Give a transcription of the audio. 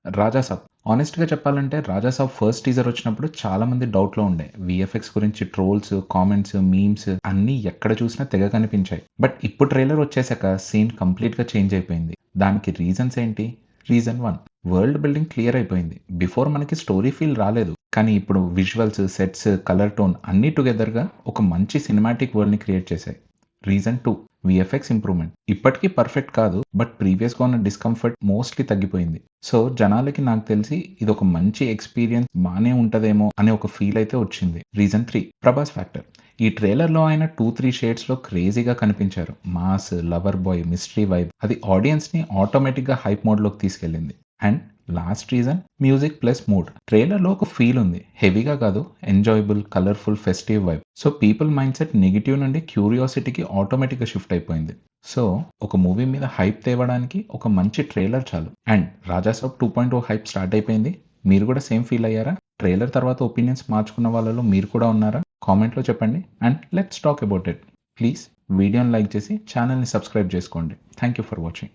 రాజాసాబ్. హానెస్ట్‌గా చెప్పాలంటే 'Raja Saab' first teaser వచ్చినప్పుడు చాలా మంది డౌట్‌లో ఉండే. వీఎఫ్ఎక్స్ గురించి ట్రోల్స్, కామెంట్స్, మీమ్స్ అన్నీ ఎక్కడ చూసినా తెగ కనిపించాయి. బట్ ఇప్పుడు ట్రైలర్ వచ్చేసాక సీన్ కంప్లీట్‌గా చేంజ్ అయిపోయింది. దానికి రీజన్స్ ఏంటి? రీజన్ 1, వరల్డ్ బిల్డింగ్ క్లియర్ అయిపోయింది. బిఫోర్ మనకి స్టోరీ ఫీల్ రాలేదు. కానీ ఇప్పుడు విజువల్స్, సెట్స్, కలర్ టోన్ అన్నీ టుగెదర్‌గా ఒక మంచి సినిమాటిక్ వరల్డ్‌ని క్రియేట్ చేశాయి. Reason 2, VFX improvement. ఇప్పటికీ పర్ఫెక్ట్ కాదు. బట్ ప్రీవియస్‌గా ఉన్న డిస్కంఫర్ట్ మోస్ట్‌లీ తగ్గిపోయింది. సో, జనాలకి నాకు తెలిసి ఇదొక మంచి ఎక్స్‌పీరియన్స్ బానే ఉంటదేమో అనే ఒక ఫీల్ అయితే వచ్చింది. Reason 3, Prabhas factor. ఈ ట్రైలర్‌లో ఆయన 2, 3 షేడ్స్‌లో క్రేజీగా కనిపించారు. Mass, lover boy, mystery vibe అది ఆడియన్స్‌ని ఆటోమేటిక్‌గా హైప్ మోడ్‌లోకి తీసుకెళ్ళింది. And last reason music plus mood. ట్రైలర్‌లో ఒక ఫీల్ ఉంది. హెవీగా కాదు, enjoyable, colourful, festive vibe. So, people mind set negative నుండి క్యూరియాసిటీకి ఆటోమేటిక్‌గా షిఫ్ట్ అయిపోయింది. సో, ఒక మూవీ మీద హైప్ తేవడానికి ఒక మంచి ట్రైలర్ చాలు. అండ్ 'రాజాసాబ్ 2.0' హైప్ స్టార్ట్ అయిపోయింది. మీరు కూడా సేమ్ ఫీల్ అయ్యారా? ట్రైలర్ తర్వాత ఒపీనియన్స్ మార్చుకున్న వాళ్ళలో మీరు కూడా ఉన్నారా? కామెంట్‌లో చెప్పండి. And let's talk about it. Please వీడియోని లైక్ చేసి ఛానల్‌ని సబ్స్క్రైబ్ చేసుకోండి. Thank you for watching.